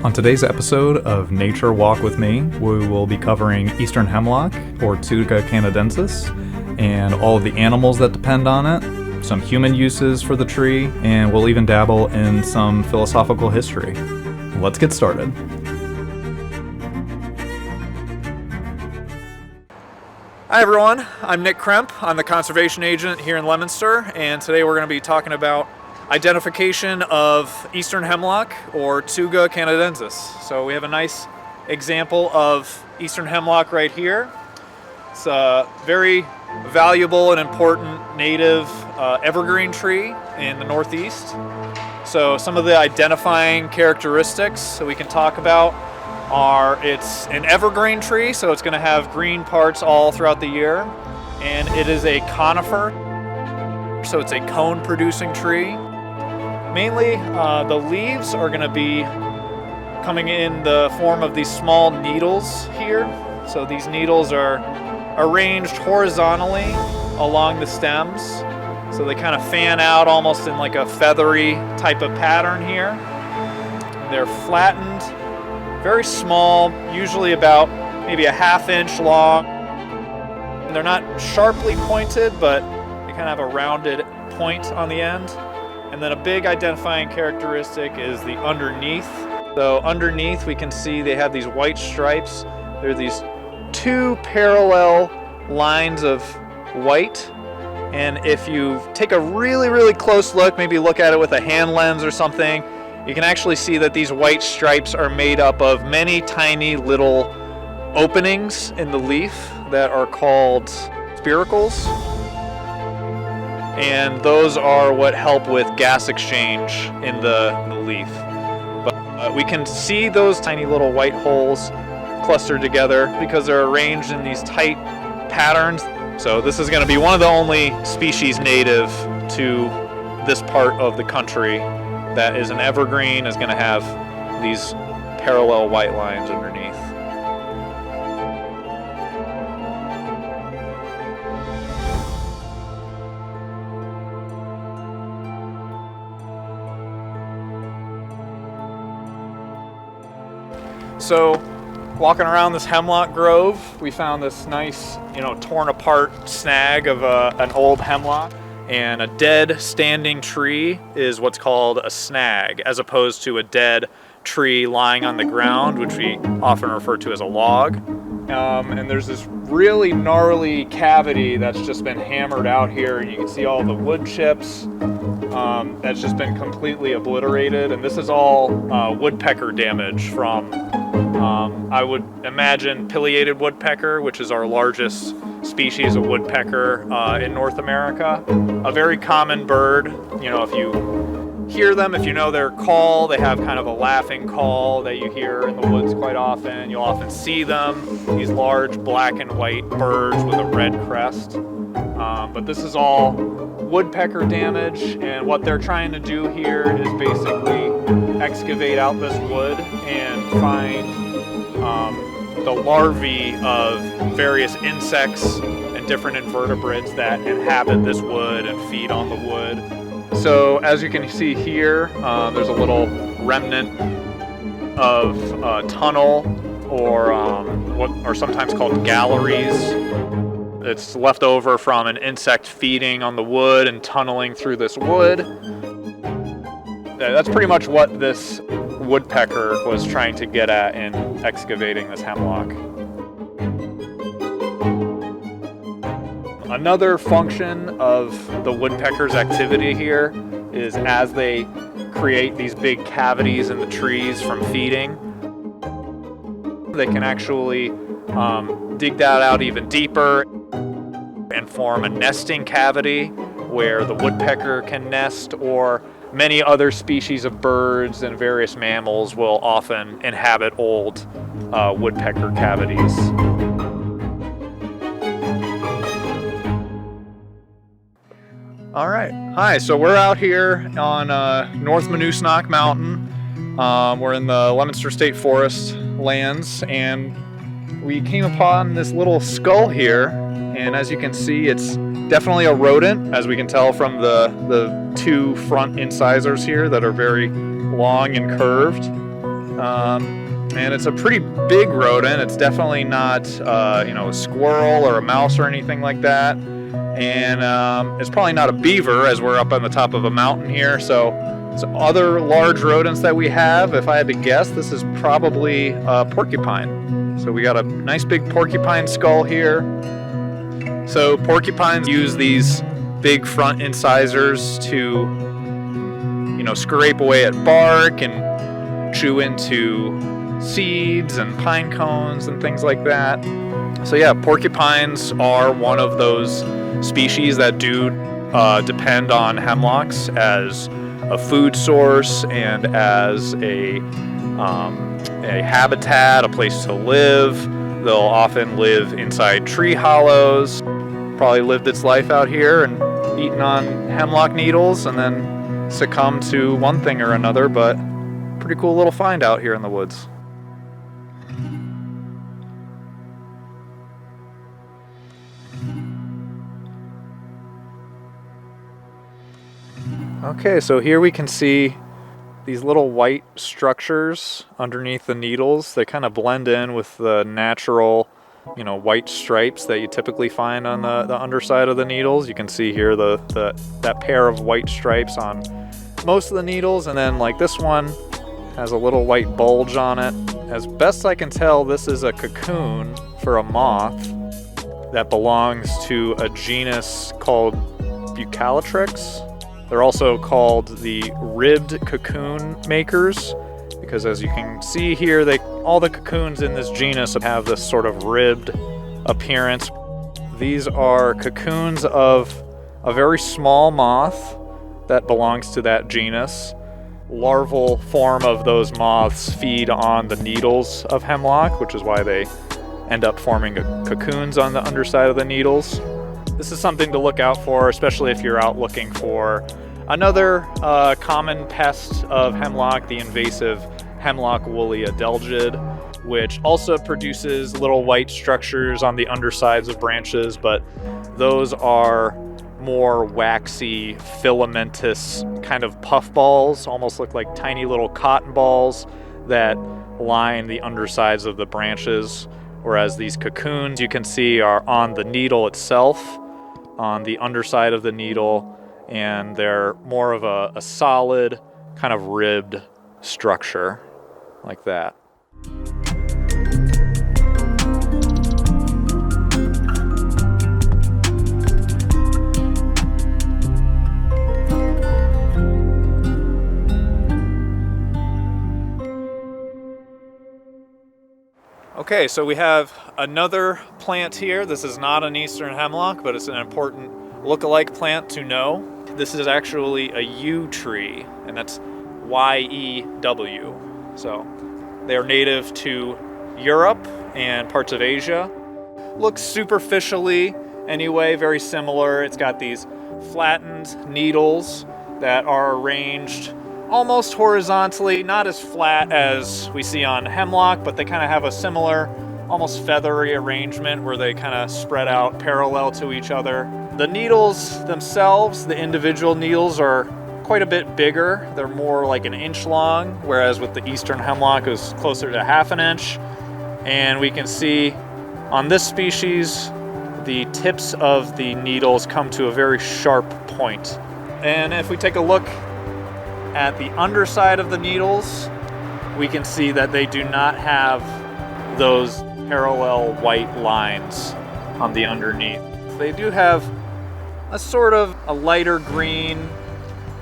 On today's episode of Nature Walk with Me, we will be covering Eastern Hemlock, or Tsuga canadensis, and all of the animals that depend on it, some human uses for the tree, and we'll even dabble in some philosophical history. Let's get started. Hi everyone, I'm Nick Kremp. I'm the conservation agent here in Leominster, and today we're going to be talking about identification of Eastern Hemlock, or Tsuga canadensis. So we have a nice example of Eastern Hemlock right here. It's a very valuable and important native evergreen tree in the Northeast. So some of the identifying characteristics that we can talk about are it's an evergreen tree, so it's going to have green parts all throughout the year, and it is a conifer, so it's a cone producing tree. Mainly the leaves are going to be coming in the form of these small needles here. So these needles are arranged horizontally along the stems, so they kind of fan out almost in like a feathery type of pattern here. They're flattened, very small, usually about maybe a ½ inch long. And they're not sharply pointed, but they kind of have a rounded point on the end. And then a big identifying characteristic is the underneath. So underneath we can see they have these white stripes. There are these two parallel lines of white. And if you take a really close look, maybe look at it with a hand lens or something, you can actually see that these white stripes are made up of many tiny little openings in the leaf that are called spiracles. And those are what help with gas exchange in the leaf. But we can see those tiny little white holes clustered together because they're arranged in these tight patterns. So this is going to be one of the only species native to this part of the country that is an evergreen, is going to have these parallel white lines underneath. So, walking around this hemlock grove, we found this nice, torn apart snag of an old hemlock. And a dead standing tree is what's called a snag, as opposed to a dead tree lying on the ground, which we often refer to as a log. And there's this really gnarly cavity that's just been hammered out here. You can see all the wood chips. That's just been completely obliterated. And this is all woodpecker damage from, I would imagine, pileated woodpecker, which is our largest species of woodpecker in North America. A very common bird. If you hear them, if you know their call, they have kind of a laughing call that you hear in the woods quite often. You'll often see them, these large black and white birds with a red crest. But this is all woodpecker damage, and what they're trying to do here is basically excavate out this wood and find the larvae of various insects and different invertebrates that inhabit this wood and feed on the wood. So as you can see here, there's a little remnant of a tunnel, or what are sometimes called galleries. It's left over from an insect feeding on the wood and tunneling through this wood. That's pretty much what this woodpecker was trying to get at in excavating this hemlock. Another function of the woodpecker's activity here is as they create these big cavities in the trees from feeding, they can actually dig that out even deeper and form a nesting cavity where the woodpecker can nest, or many other species of birds and various mammals will often inhabit old woodpecker cavities. All right, hi, so we're out here on North Monusnock Mountain. We're in the Leominster State Forest lands, and we came upon this little skull here, and as you can see, it's definitely a rodent, as we can tell from the two front incisors here that are very long and curved. And it's a pretty big rodent. It's definitely not, a squirrel or a mouse or anything like that. And it's probably not a beaver, as we're up on the top of a mountain here. So other large rodents that we have, if I had to guess, this is probably a porcupine. So we got a nice big porcupine skull here. So porcupines use these big front incisors to, scrape away at bark and chew into seeds and pine cones and things like that. So yeah, porcupines are one of those species that do depend on hemlocks as a food source and as a habitat, a place to live. They'll often live inside tree hollows. Probably lived its life out here and eaten on hemlock needles and then succumbed to one thing or another, but pretty cool little find out here in the woods. Okay, so here we can see these little white structures underneath the needles. They kind of blend in with the natural, white stripes that you typically find on the underside of the needles. You can see here that pair of white stripes on most of the needles, and then like this one has a little white bulge on it. As best I can tell, this is a cocoon for a moth that belongs to a genus called Bucalatrix. They're also called the ribbed cocoon makers because, as you can see here, all the cocoons in this genus have this sort of ribbed appearance. These are cocoons of a very small moth that belongs to that genus. Larval form of those moths feed on the needles of hemlock, which is why they end up forming cocoons on the underside of the needles. This is something to look out for, especially if you're out looking for another common pest of hemlock, the invasive hemlock woolly adelgid, which also produces little white structures on the undersides of branches, but those are more waxy, filamentous kind of puff balls, almost look like tiny little cotton balls that line the undersides of the branches, whereas these cocoons you can see are on the needle itself, on the underside of the needle, and they're more of a solid kind of ribbed structure like that. Okay, so we have another plant here. This is not an Eastern Hemlock, but it's an important look-alike plant to know. This is actually a yew tree, and that's Y-E-W. So they are native to Europe and parts of Asia. Looks superficially, anyway, very similar. It's got these flattened needles that are arranged almost horizontally, not as flat as we see on hemlock, but they kind of have a similar, almost feathery arrangement where they kind of spread out parallel to each other. The needles themselves, the individual needles, are quite a bit bigger. They're more like an inch long, whereas with the Eastern Hemlock it was closer to half an inch. And we can see on this species, the tips of the needles come to a very sharp point. And if we take a look at the underside of the needles, we can see that they do not have those parallel white lines on the underneath. They do have a sort of a lighter green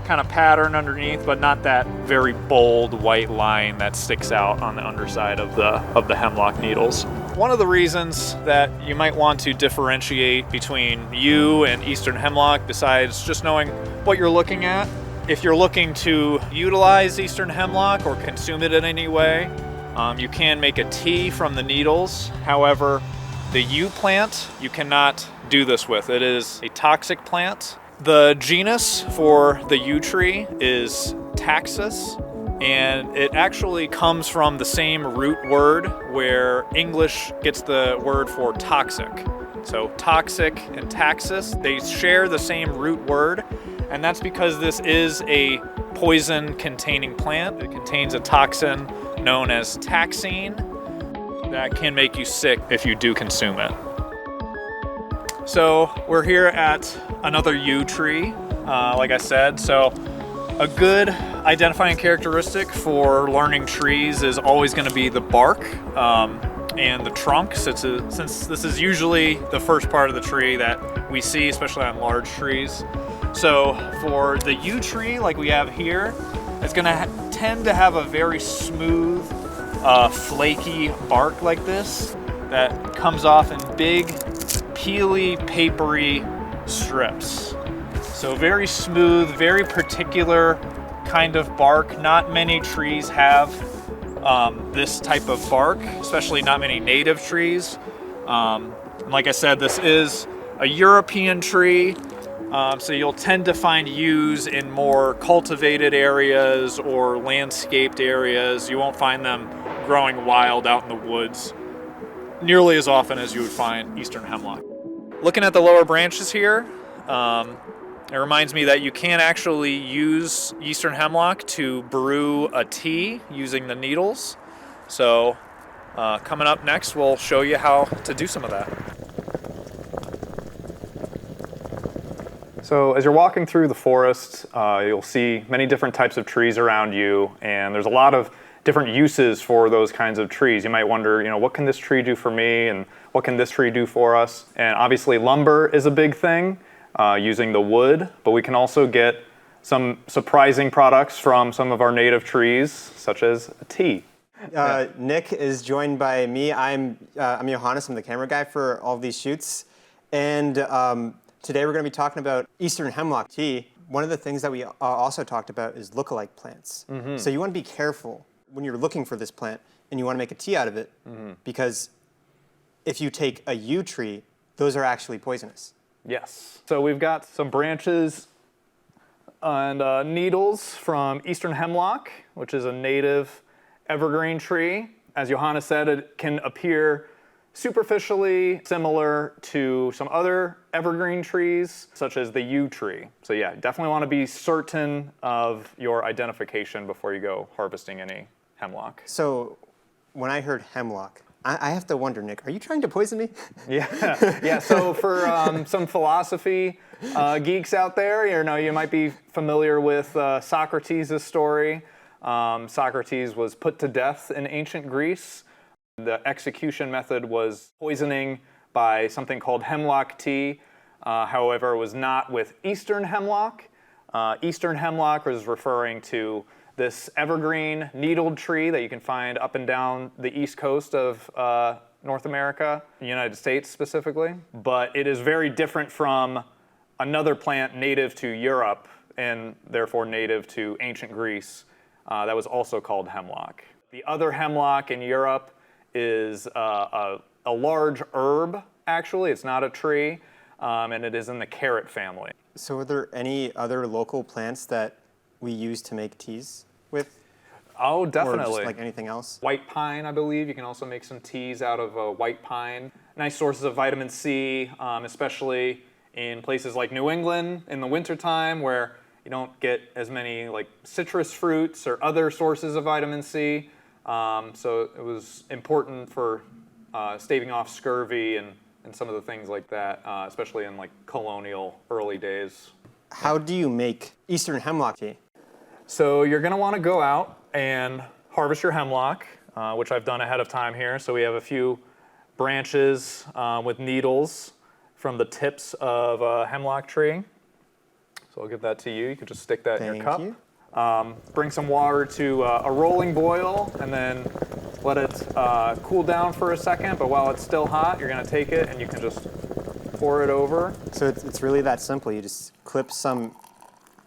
kind of pattern underneath, but not that very bold white line that sticks out on the underside of the hemlock needles. One of the reasons that you might want to differentiate between yew and Eastern Hemlock, besides just knowing what you're looking at, if you're looking to utilize Eastern Hemlock or consume it in any way, you can make a tea from the needles. However, the yew plant, you cannot do this with. It is a toxic plant. The genus for the yew tree is Taxus, and it actually comes from the same root word where English gets the word for toxic. So toxic and Taxus, they share the same root word, and that's because this is a poison-containing plant. It contains a toxin known as taxine that can make you sick if you do consume it. So we're here at another yew tree, like I said. So a good identifying characteristic for learning trees is always going to be the bark and the trunk, since this is usually the first part of the tree that we see, especially on large trees. So for the yew tree, like we have here, it's going to tend to have a very smooth, flaky bark like this that comes off in big, peely, papery strips. So very smooth, very particular kind of bark. Not many trees have this type of bark, especially not many native trees. Like I said, this is a European tree, so you'll tend to find yews in more cultivated areas or landscaped areas. You won't find them growing wild out in the woods nearly as often as you would find Eastern Hemlock. Looking at the lower branches here, it reminds me that you can actually use Eastern Hemlock to brew a tea using the needles. So coming up next, we'll show you how to do some of that. So as you're walking through the forest, you'll see many different types of trees around you, and there's a lot of different uses for those kinds of trees. You might wonder, what can this tree do for me, and what can this tree do for us? And obviously lumber is a big thing, using the wood, but we can also get some surprising products from some of our native trees, such as a tea. Nick is joined by me. I'm Johannes. I'm the camera guy for all of these shoots, and today we're going to be talking about Eastern Hemlock tea. One of the things that we also talked about is lookalike plants. Mm-hmm. So you want to be careful when you're looking for this plant and you want to make a tea out of it, because if you take a yew tree, those are actually poisonous. Yes. So we've got some branches and needles from Eastern Hemlock, which is a native evergreen tree. As Johannes said, it can appear superficially similar to some other evergreen trees, such as the yew tree. So yeah, definitely want to be certain of your identification before you go harvesting any hemlock. So when I heard hemlock, I have to wonder, Nick, are you trying to poison me? Yeah. So for some philosophy geeks out there, you might be familiar with Socrates' story. Socrates was put to death in ancient Greece. The execution method was poisoning by something called hemlock tea. However, it was not with Eastern Hemlock. Eastern Hemlock was referring to this evergreen needled tree that you can find up and down the east coast of North America, the United States specifically. But it is very different from another plant native to Europe and therefore native to ancient Greece that was also called hemlock. The other hemlock in Europe is a large herb, actually. It's not a tree, and it is in the carrot family. So are there any other local plants that we use to make teas with? Oh, definitely. Or just like anything else? White pine, I believe. You can also make some teas out of white pine. Nice sources of vitamin C, especially in places like New England in the wintertime where you don't get as many like citrus fruits or other sources of vitamin C. So it was important for staving off scurvy and some of the things like that, especially in like colonial early days. How do you make Eastern Hemlock tea? So you're going to want to go out and harvest your hemlock, which I've done ahead of time here. So we have a few branches with needles from the tips of a hemlock tree. So I'll give that to you. You can just stick that in your cup. Thank you. Bring some water to a rolling boil and then let it cool down for a second. But while it's still hot, you're going to take it and you can just pour it over. So it's really that simple. You just clip some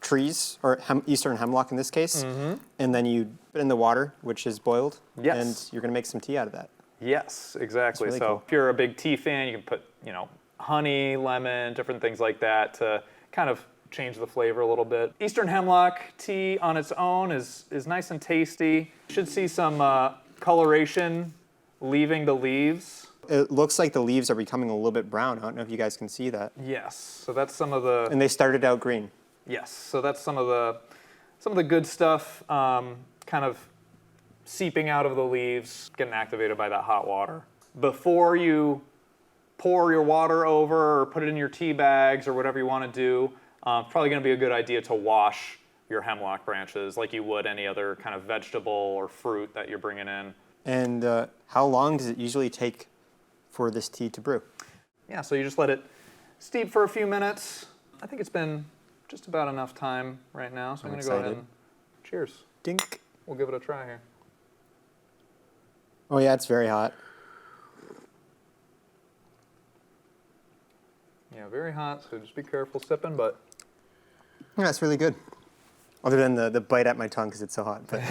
trees, or Eastern Hemlock in this case, and then you put it in the water, which is boiled, and you're going to make some tea out of that. Yes, exactly. Really so cool. If you're a big tea fan, you can put, honey, lemon, different things like that to kind of change the flavor a little bit. Eastern Hemlock tea on its own is nice and tasty. You should see some coloration leaving the leaves. It looks like the leaves are becoming a little bit brown. I don't know if you guys can see that. Yes, so that's some of the... And they started out green. Yes, so that's some of the good stuff kind of seeping out of the leaves, getting activated by that hot water. Before you pour your water over or put it in your tea bags or whatever you want to do, it's probably going to be a good idea to wash your hemlock branches like you would any other kind of vegetable or fruit that you're bringing in. And how long does it usually take for this tea to brew? Yeah, so you just let it steep for a few minutes. I think it's been just about enough time right now, so I'm going to go ahead and cheers. Dink. We'll give it a try here. Oh yeah, it's very hot. Yeah, very hot, so just be careful sipping, but... Yeah, it's really good. Other than the bite at my tongue because it's so hot. But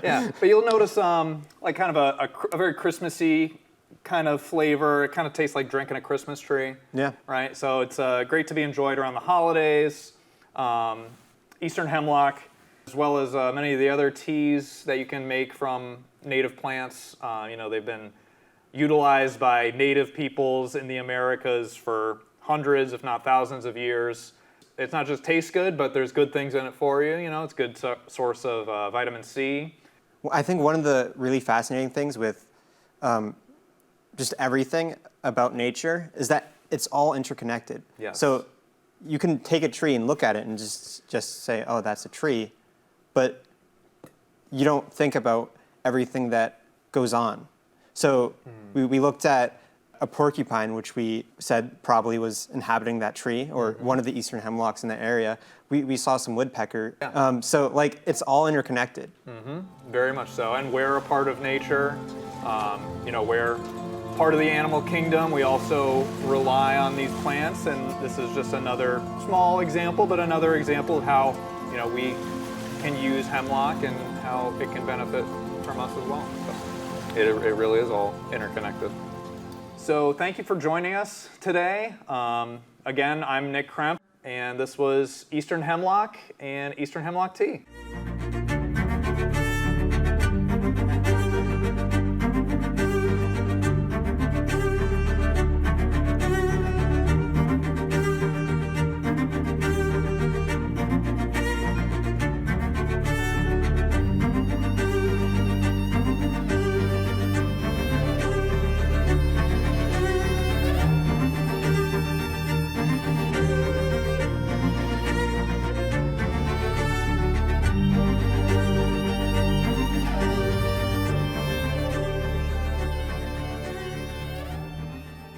yeah, but you'll notice like kind of a very Christmassy kind of flavor. It kind of tastes like drinking a Christmas tree. Yeah. Right, so it's great to be enjoyed around the holidays. Eastern Hemlock, as well as many of the other teas that you can make from native plants. They've been utilized by native peoples in the Americas for hundreds, if not thousands of years. It's not just tastes good, but there's good things in it for you. It's a good source of vitamin C. Well, I think one of the really fascinating things with just everything about nature is that it's all interconnected. Yes. So you can take a tree and look at it and just say, oh, that's a tree, but you don't think about everything that goes on. So we looked at a porcupine, which we said probably was inhabiting that tree, or one of the eastern hemlocks in the area. We saw some woodpecker. Yeah. So like it's all interconnected. Very much so. And we're a part of nature. We're part of the animal kingdom. We also rely on these plants, and this is just another small example, but another example of how we can use hemlock and how it can benefit from us as well. So it really is all interconnected. So thank you for joining us today. Again, I'm Nick Kremp, and this was Eastern Hemlock and Eastern Hemlock Tea.